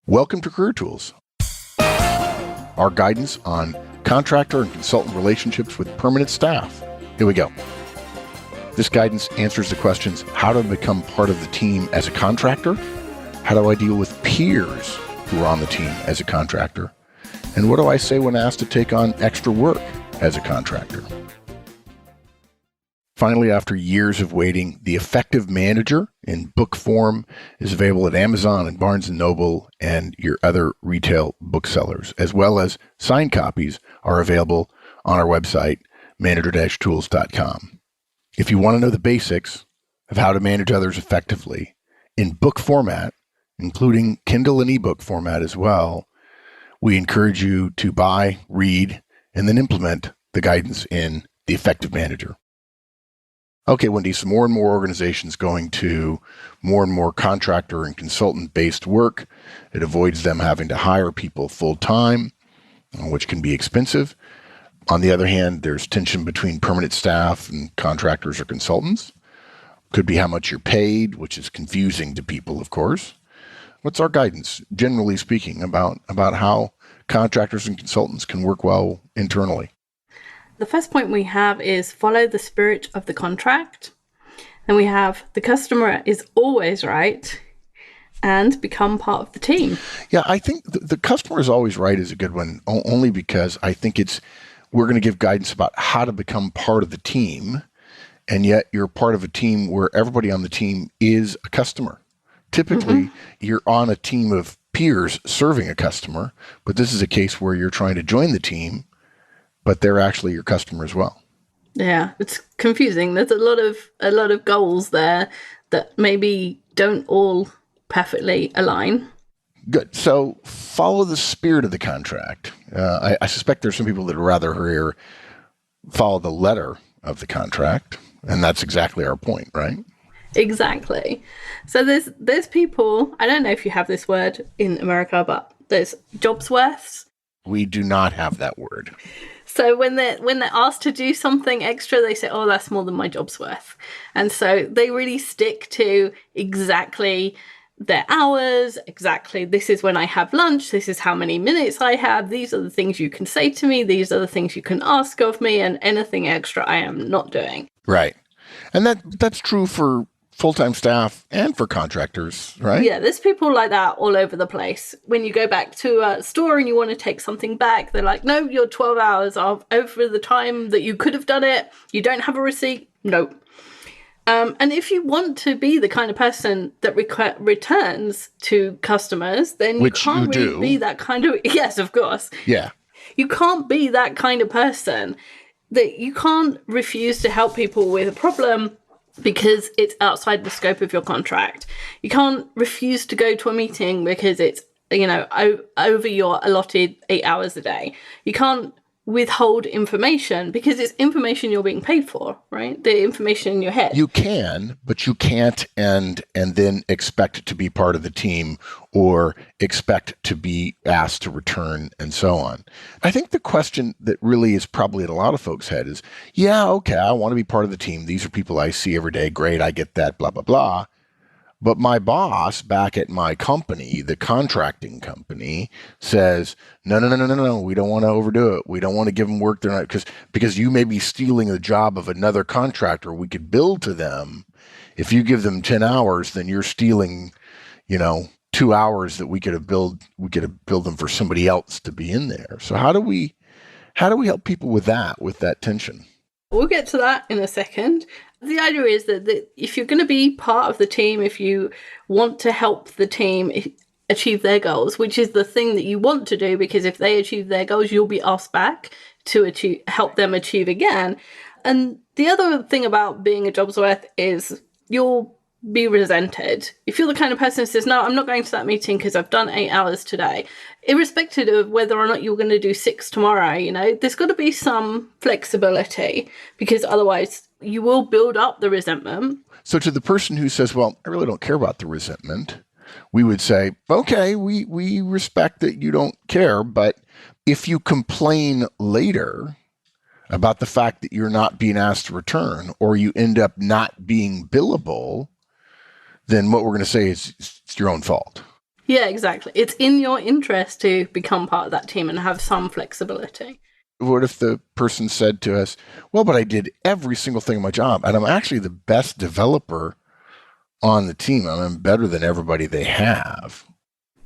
Welcome to Career Tools, our guidance on contractor and consultant relationships with permanent staff. Here we go. This guidance answers the questions: how to become part of the team as a contractor, how do I deal with peers who are on the team as a contractor, and what do I say when asked to take on extra work as a contractor. Finally, after years of waiting, The Effective Manager in book form is available at Amazon and Barnes & Noble and your other retail booksellers, as well as signed copies are available on our website, manager-tools.com. If you want to know the basics of how to manage others effectively in book format, including Kindle and ebook format as well, we encourage you to buy, read, and then implement the guidance in The Effective Manager. Okay, Wendy, so more and more organizations going to more and more contractor and consultant-based work. It avoids them having to hire people full-time, which can be expensive. On the other hand, there's tension between permanent staff and contractors or consultants. Could be how much you're paid, which is confusing to people, of course. What's our guidance, generally speaking, about how contractors and consultants can work well internally? The first point we have is follow the spirit of the contract. Then we have the customer is always right and become part of the team. Yeah, I think the customer is always right is a good one, only because I think we're going to give guidance about how to become part of the team, and yet you're part of a team where everybody on the team is a customer. Typically, you're on a team of peers serving a customer, but this is a case where you're trying to join the team, but they're actually your customer as well. Yeah, it's confusing. There's a lot of goals there that maybe don't all perfectly align. Good. So follow the spirit of the contract. I suspect there's some people that would rather hear follow the letter of the contract, and that's exactly our point, right? Exactly. So there's people, I don't know if you have this word in America, but there's jobs worths. We do not have that word. So when they're asked to do something extra, they say, oh, that's more than my job's worth. And so they really stick to exactly their hours, exactly this is when I have lunch, this is how many minutes I have, these are the things you can say to me, these are the things you can ask of me, and anything extra I am not doing. Right. And that's true for full-time staff and for contractors, right? Yeah, there's people like that all over the place. When you go back to a store and you want to take something back, they're like, no, your 12 hours are over the time that you could have done it. You don't have a receipt. No. And if you want to be the kind of person that returns to customers, then you can't really be that kind of... Yes, of course. Yeah. You can't be that kind of person. That you can't refuse to help people with a problem because it's outside the scope of your contract. You can't refuse to go to a meeting because it's, over your allotted 8 hours a day. You can't withhold information because it's information you're being paid for, right? The information in your head. You can, but you can't and then expect to be part of the team or expect to be asked to return and so on. I think the question that really is probably in a lot of folks' head is, yeah, okay, I want to be part of the team. These are people I see every day. Great, I get that, blah, blah, blah. But my boss back at my company, the contracting company, says, no, we don't want to overdo it. We don't want to give them work they're not, because you may be stealing the job of another contractor. We could bill to them. If you give them 10 hours, then you're stealing, 2 hours that we could have billed them for somebody else to be in there. So how do we help people with that tension? We'll get to that in a second. The idea is that if you're going to be part of the team, if you want to help the team achieve their goals, which is the thing that you want to do, because if they achieve their goals, you'll be asked back to help them achieve again. And the other thing about being a job's worth is you'll be resented. If you're the kind of person who says, no, I'm not going to that meeting because I've done 8 hours today, irrespective of whether or not you're going to do 6 tomorrow, there's got to be some flexibility, because otherwise you will build up the resentment. So to the person who says, well, I really don't care about the resentment, we would say, okay, we respect that you don't care, but if you complain later about the fact that you're not being asked to return, or you end up not being billable, then what we're going to say is it's your own fault. Yeah, exactly. It's in your interest to become part of that team and have some flexibility. What if the person said to us, well, but I did every single thing in my job, and I'm actually the best developer on the team. I'm better than everybody they have.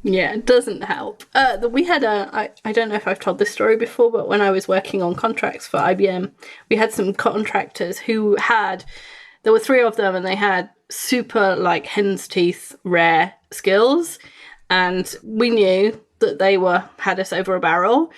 Yeah, it doesn't help. We had I don't know if I've told this story before, but when I was working on contracts for IBM, we had some contractors there were three of them, and they had super, like, hen's teeth rare skills. And we knew that they had us over a barrel.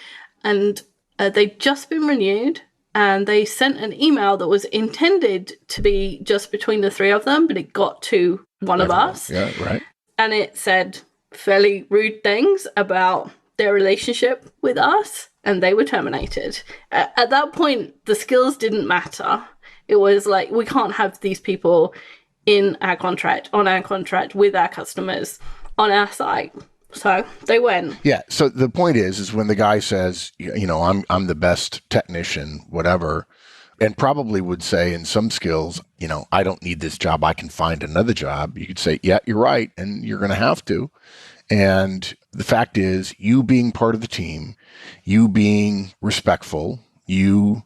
And they'd just been renewed, and they sent an email that was intended to be just between the three of them, but it got to one of us. Yeah, right. And it said fairly rude things about their relationship with us, and they were terminated. At that point, the skills didn't matter. It was like, we can't have these people on our contract, with our customers, on our site. So they went. Yeah. So the point is when the guy says, I'm the best technician, whatever, and probably would say in some skills, I don't need this job, I can find another job. You could say, yeah, you're right, and you're going to have to. And the fact is, you being part of the team, you being respectful, you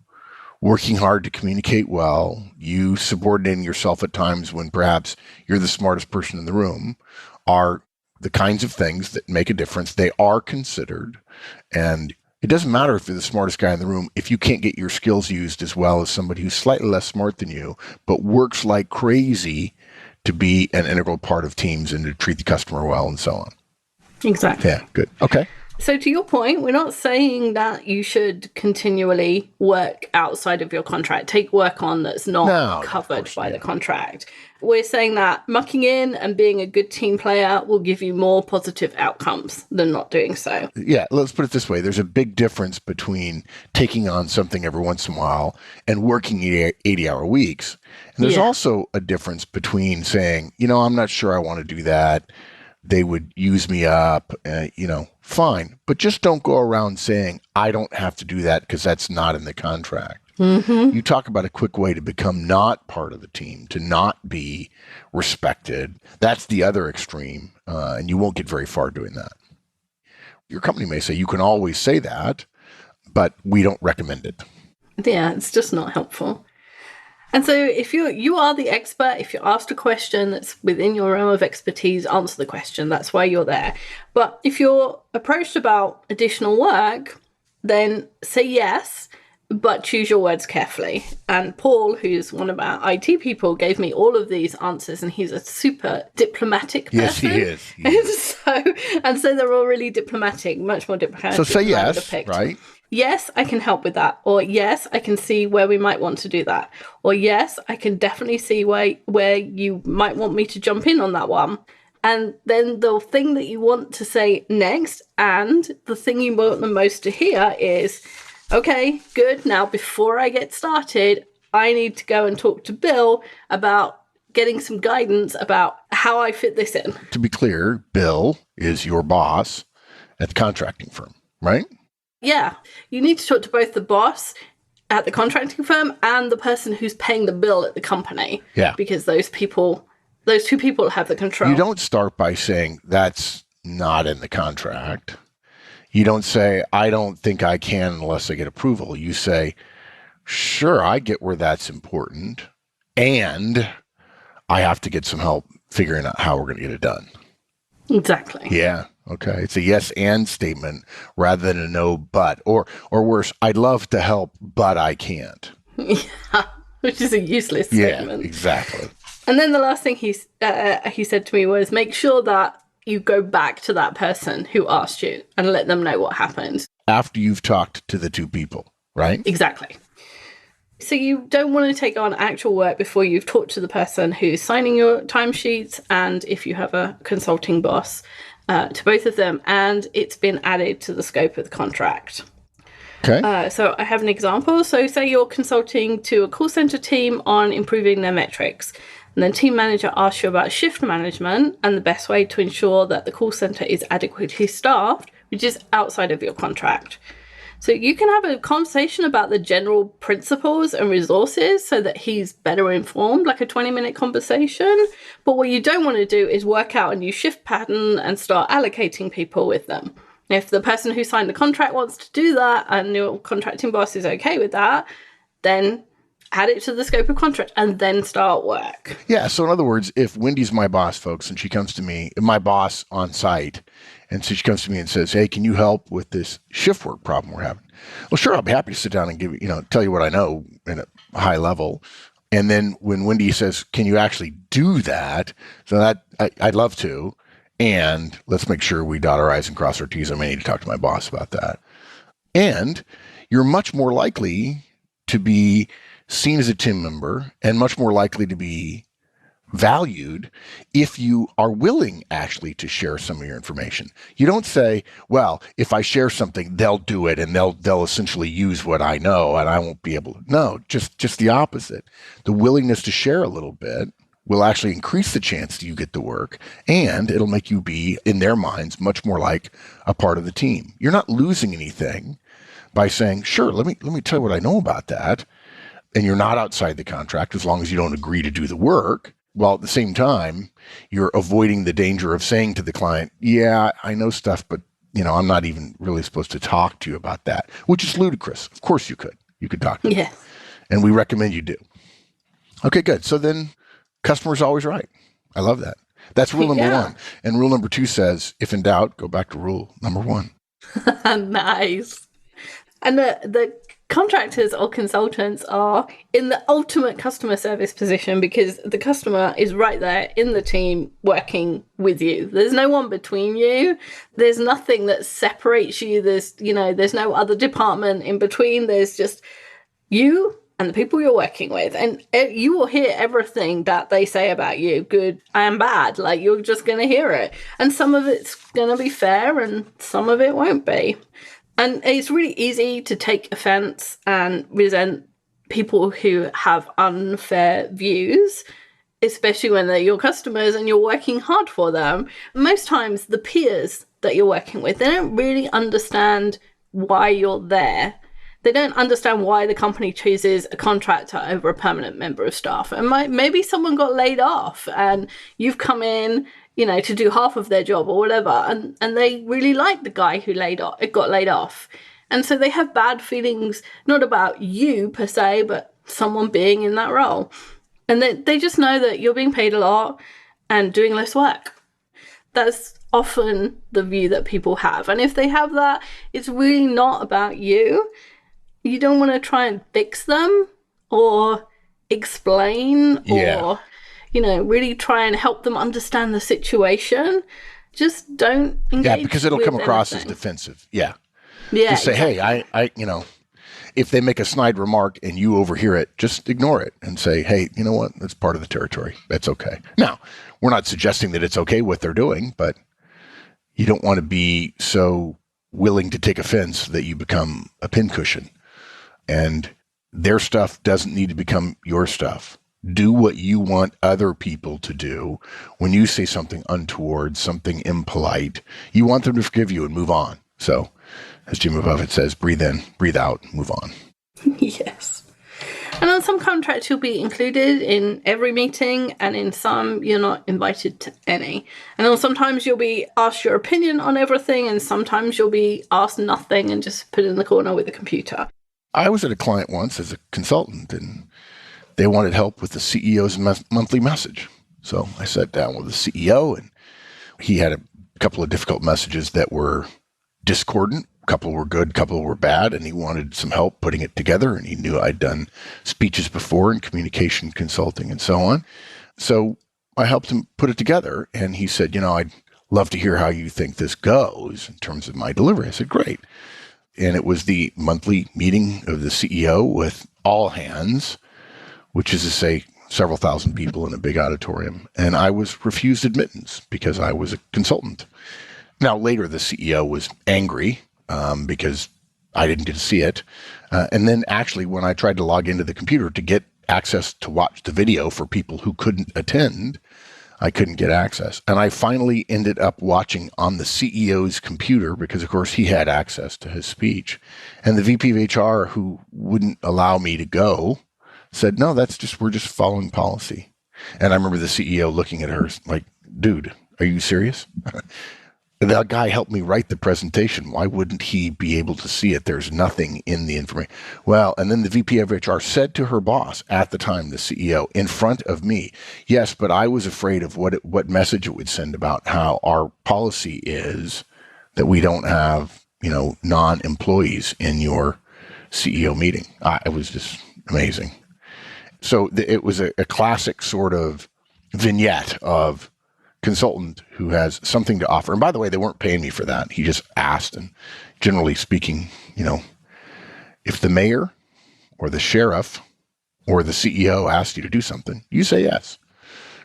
working hard to communicate well, you subordinating yourself at times when perhaps you're the smartest person in the room, are the kinds of things that make a difference. They are considered. And it doesn't matter if you're the smartest guy in the room if you can't get your skills used as well as somebody who's slightly less smart than you, but works like crazy to be an integral part of teams and to treat the customer well and so on. Exactly. Yeah, good. Okay. So to your point, we're not saying that you should continually work outside of your contract, take work on that's not covered by the contract. We're saying that mucking in and being a good team player will give you more positive outcomes than not doing so. Yeah, let's put it this way. There's a big difference between taking on something every once in a while and working 80-hour weeks. And there's also a difference between saying, I'm not sure I want to do that. They would use me up, fine. But just don't go around saying, I don't have to do that because that's not in the contract. Mm-hmm. You talk about a quick way to become not part of the team, to not be respected. That's the other extreme, and you won't get very far doing that. Your company may say you can always say that, but we don't recommend it. Yeah, it's just not helpful. And so if you are the expert, if you're asked a question that's within your realm of expertise, answer the question. That's why you're there. But if you're approached about additional work, then say yes, but choose your words carefully. And Paul, who's one of our IT people, gave me all of these answers, and he's a super diplomatic person. Yes, he is. And so they're all really diplomatic, much more diplomatic. So say yes, right? Yes, I can help with that. Or yes, I can see where we might want to do that. Or yes, I can definitely see where you might want me to jump in on that one. And then the thing that you want to say next, and the thing you want the most to hear is, okay, good. Now, before I get started, I need to go and talk to Bill about getting some guidance about how I fit this in. To be clear, Bill is your boss at the contracting firm, right? Yeah, you need to talk to both the boss at the contracting firm and the person who's paying the bill at the company. Yeah. Because those two people have the control. You don't start by saying that's not in the contract. You don't say, I don't think I can unless I get approval. You say, sure, I get where that's important, and I have to get some help figuring out how we're going to get it done. Exactly. Yeah. Okay. It's a yes and statement rather than a no but. Or worse, I'd love to help, but I can't. Yeah, which is a useless statement. Yeah, exactly. And then the last thing he said to me was, make sure that you go back to that person who asked you and let them know what happened. After you've talked to the two people, right? Exactly. So you don't want to take on actual work before you've talked to the person who's signing your timesheets, and if you have a consulting boss, to both of them, and it's been added to the scope of the contract. Okay. So I have an example. So say you're consulting to a call center team on improving their metrics, and the team manager asks you about shift management and the best way to ensure that the call center is adequately staffed, which is outside of your contract. So you can have a conversation about the general principles and resources so that he's better informed, like a 20-minute conversation. But what you don't want to do is work out a new shift pattern and start allocating people with them. If the person who signed the contract wants to do that and your contracting boss is okay with that, then add it to the scope of contract and then start work. Yeah. So in other words, if Wendy's my boss, folks, and she comes to me, my boss on site, and so she comes to me and says, hey, can you help with this shift work problem we're having? Well, sure, I'll be happy to sit down and tell you what I know in a high level. And then when Wendy says, can you actually do that? So that I'd love to. And let's make sure we dot our I's and cross our T's. I may need to talk to my boss about that. And you're much more likely to be seen as a team member and much more likely to be valued if you are willing actually to share some of your information. You don't say, well, if I share something, they'll do it and they'll essentially use what I know and I won't be able to. No, just the opposite. The willingness to share a little bit will actually increase the chance that you get the work, and it'll make you be, in their minds, much more like a part of the team. You're not losing anything by saying, sure, let me tell you what I know about that. And you're not outside the contract as long as you don't agree to do the work. While at the same time, you're avoiding the danger of saying to the client, yeah, I know stuff, but I'm not even really supposed to talk to you about that, which is ludicrous. Of course you could. You could talk to them. Yes. And we recommend you do. Okay, good. So then customer's always right. I love that. That's rule number one. And rule number 2 says, if in doubt, go back to rule number 1. Nice. And the contractors or consultants are in the ultimate customer service position because the customer is right there in the team working with you. There's no one between you. There's nothing that separates you. There's no other department in between. There's just you and the people you're working with. And you will hear everything that they say about you, good and bad. Like, you're just going to hear it. And some of it's going to be fair and some of it won't be. And it's really easy to take offense and resent people who have unfair views, especially when they're your customers and you're working hard for them. Most times, the peers that you're working with, they don't really understand why you're there. They don't understand why the company chooses a contractor over a permanent member of staff. And maybe someone got laid off and you've come in, to do half of their job or whatever. And they really like the guy who got laid off. And so they have bad feelings, not about you per se, but someone being in that role. And they just know that you're being paid a lot and doing less work. That's often the view that people have. And if they have that, it's really not about you. You don't want to try and fix them or explain or really try and help them understand the situation. Just don't engage. Yeah, because it'll come across as defensive. Yeah. Just say, exactly. Hey, I if they make a snide remark and you overhear it, just ignore it and say, hey, you know what? That's part of the territory. That's okay. Now, we're not suggesting that it's okay what they're doing, but you don't want to be so willing to take offense that you become a pincushion. And their stuff doesn't need to become your stuff. Do what you want other people to do. When you say something untoward, something impolite, you want them to forgive you and move on. So, as Jimmy Buffett says, breathe in, breathe out, move on. Yes. And on some contracts, you'll be included in every meeting, and in some, you're not invited to any. And then sometimes you'll be asked your opinion on everything, and sometimes you'll be asked nothing and just put in the corner with the computer. I was at a client once as a consultant, and they wanted help with the CEO's monthly message. So I sat down with the CEO, and he had a couple of difficult messages that were discordant. A couple were good, a couple were bad, and he wanted some help putting it together. And he knew I'd done speeches before in communication consulting and so on. So I helped him put it together. And he said, I'd love to hear how you think this goes in terms of my delivery. I said, great. And it was the monthly meeting of the CEO with all hands, which is to say several thousand people in a big auditorium. And I was refused admittance because I was a consultant. Now, later, the CEO was angry because I didn't get to see it. And then actually, when I tried to log into the computer to get access to watch the video for people who couldn't attend, I couldn't get access. And I finally ended up watching on the CEO's computer because, of course, he had access to his speech. And the VP of HR, who wouldn't allow me to go, said, no, we're just following policy. And I remember the CEO looking at her like, dude, are you serious? That guy helped me write the presentation. Why wouldn't he be able to see it? There's nothing in the information. Well, and then the VP of HR said to her boss at the time, the CEO, in front of me, yes, but I was afraid of what message it would send about how our policy is that we don't have, non-employees in your CEO meeting. It was just amazing. So it was a classic sort of vignette of consultant who has something to offer. And by the way, they weren't paying me for that. He just asked. And generally speaking, if the mayor or the sheriff or the CEO asked you to do something, you say yes.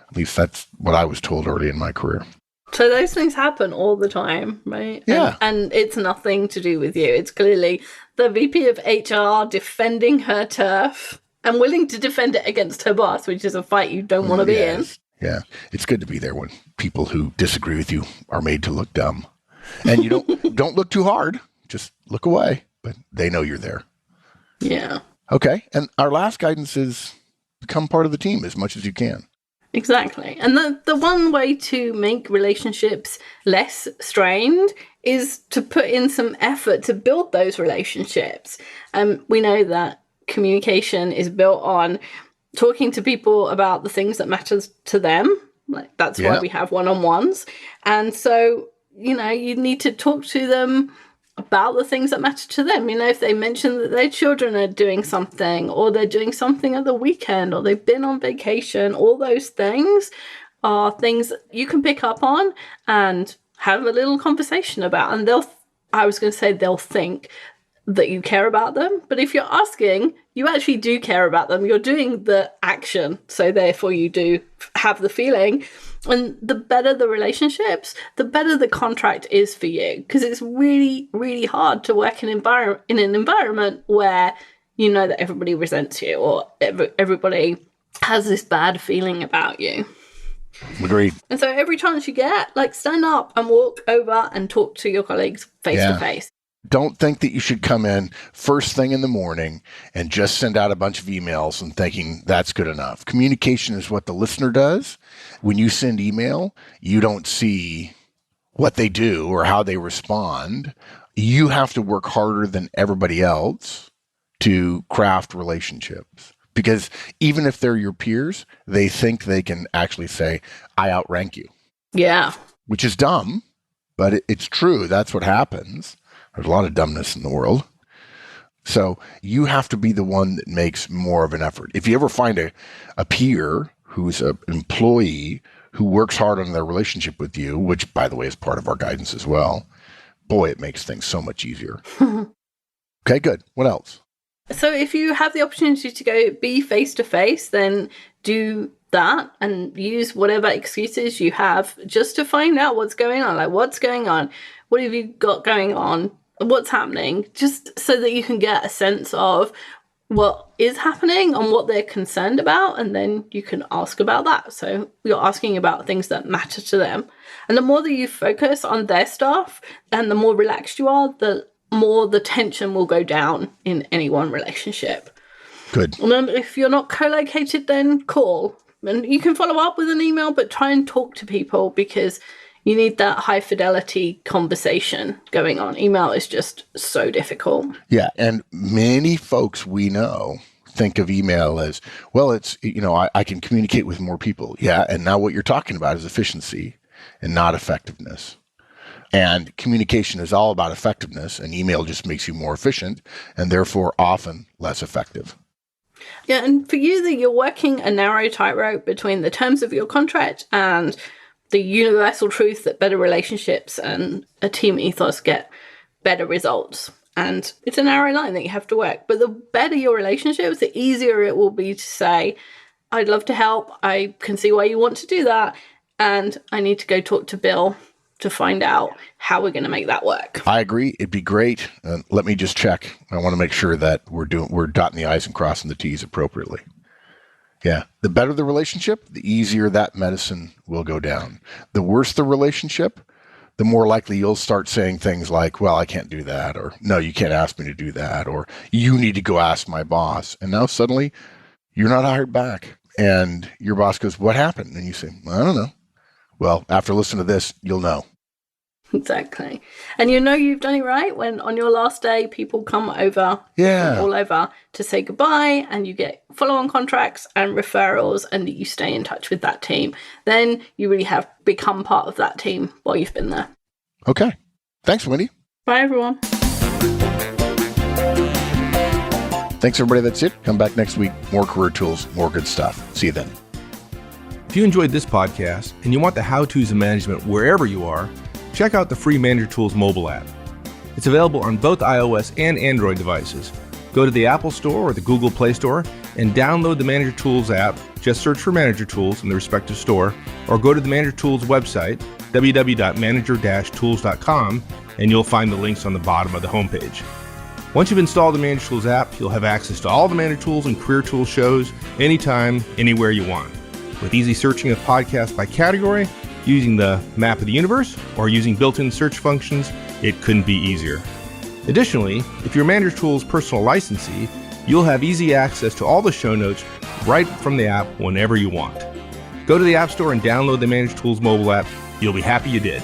At least that's what I was told early in my career. So those things happen all the time, right? Yeah. And it's nothing to do with you. It's clearly the VP of HR defending her turf and willing to defend it against her boss, which is a fight you don't want to be in. Yeah, it's good to be there when people who disagree with you are made to look dumb. And you don't look too hard, just look away, but they know you're there. Yeah. Okay, and our last guidance is become part of the team as much as you can. Exactly. And the one way to make relationships less strained is to put in some effort to build those relationships. We know that communication is built on talking to people about the things that matters to them. Like that's why we have one-on-ones. And so, you need to talk to them about the things that matter to them. If they mention that their children are doing something or they're doing something at the weekend or they've been on vacation, all those things are things that you can pick up on and have a little conversation about. And they'll think that you care about them. But if you're asking, you actually do care about them. You're doing the action. So therefore you do have the feeling. And the better the relationships, the better the contract is for you. Because it's really, really hard to work in an environment where you know that everybody resents you or everybody has this bad feeling about you. Agreed. And so every chance you get, stand up and walk over and talk to your colleagues face to face. Don't think that you should come in first thing in the morning and just send out a bunch of emails and thinking that's good enough. Communication is what the listener does. When you send email, you don't see what they do or how they respond. You have to work harder than everybody else to craft relationships. Because even if they're your peers, they think they can actually say, I outrank you. Yeah. Which is dumb, but it's true. That's what happens. There's a lot of dumbness in the world. So you have to be the one that makes more of an effort. If you ever find a peer who's an employee who works hard on their relationship with you, which, by the way, is part of our guidance as well, boy, it makes things so much easier. Okay, good. What else? So if you have the opportunity to go be face-to-face, then do that and use whatever excuses you have just to find out what's going on. Like, what's going on? What have you got going on? What's happening? Just so that you can get a sense of what is happening and what they're concerned about, and then you can ask about that. So you're asking about things that matter to them. And the more that you focus on their stuff and the more relaxed you are, the more the tension will go down in any one relationship. Good. And then if you're not co-located, then call. And you can follow up with an email, but try and talk to people because you need that high fidelity conversation going on. Email is just so difficult. Yeah. And many folks we know think of email as, well, it's, I can communicate with more people. Yeah. And now what you're talking about is efficiency and not effectiveness. And communication is all about effectiveness, and email just makes you more efficient and therefore often less effective. Yeah. And for you, that you're working a narrow tightrope between the terms of your contract and the universal truth that better relationships and a team ethos get better results. And it's a narrow line that you have to work. But the better your relationships, the easier it will be to say, I'd love to help. I can see why you want to do that. And I need to go talk to Bill to find out how we're going to make that work. I agree. It'd be great. Let me just check. I want to make sure that we're dotting the I's and crossing the T's appropriately. Yeah. The better the relationship, the easier that medicine will go down. The worse the relationship, the more likely you'll start saying things like, well, I can't do that, or no, you can't ask me to do that, or you need to go ask my boss. And now suddenly you're not hired back. And your boss goes, what happened? And you say, I don't know. Well, after listening to this, you'll know. Exactly. And you know you've done it right when on your last day people come over from all over to say goodbye, and you get follow-on contracts and referrals, and you stay in touch with that team. Then you really have become part of that team while you've been there. Okay. Thanks, Wendy. Bye, everyone. Thanks, everybody. That's it. Come back next week. More career tools, more good stuff. See you then. If you enjoyed this podcast and you want the how-tos of management wherever you are, check out the free Manager Tools mobile app. It's available on both iOS and Android devices. Go to the Apple Store or the Google Play Store and download the Manager Tools app. Just search for Manager Tools in the respective store, or go to the Manager Tools website, www.manager-tools.com, and you'll find the links on the bottom of the homepage. Once you've installed the Manager Tools app, you'll have access to all the Manager Tools and Career Tools shows anytime, anywhere you want. With easy searching of podcasts by category, using the map of the universe, or using built-in search functions, it couldn't be easier. Additionally, if you're Manager Tools personal licensee, you'll have easy access to all the show notes right from the app whenever you want. Go to the App Store and download the Manager Tools mobile app. You'll be happy you did.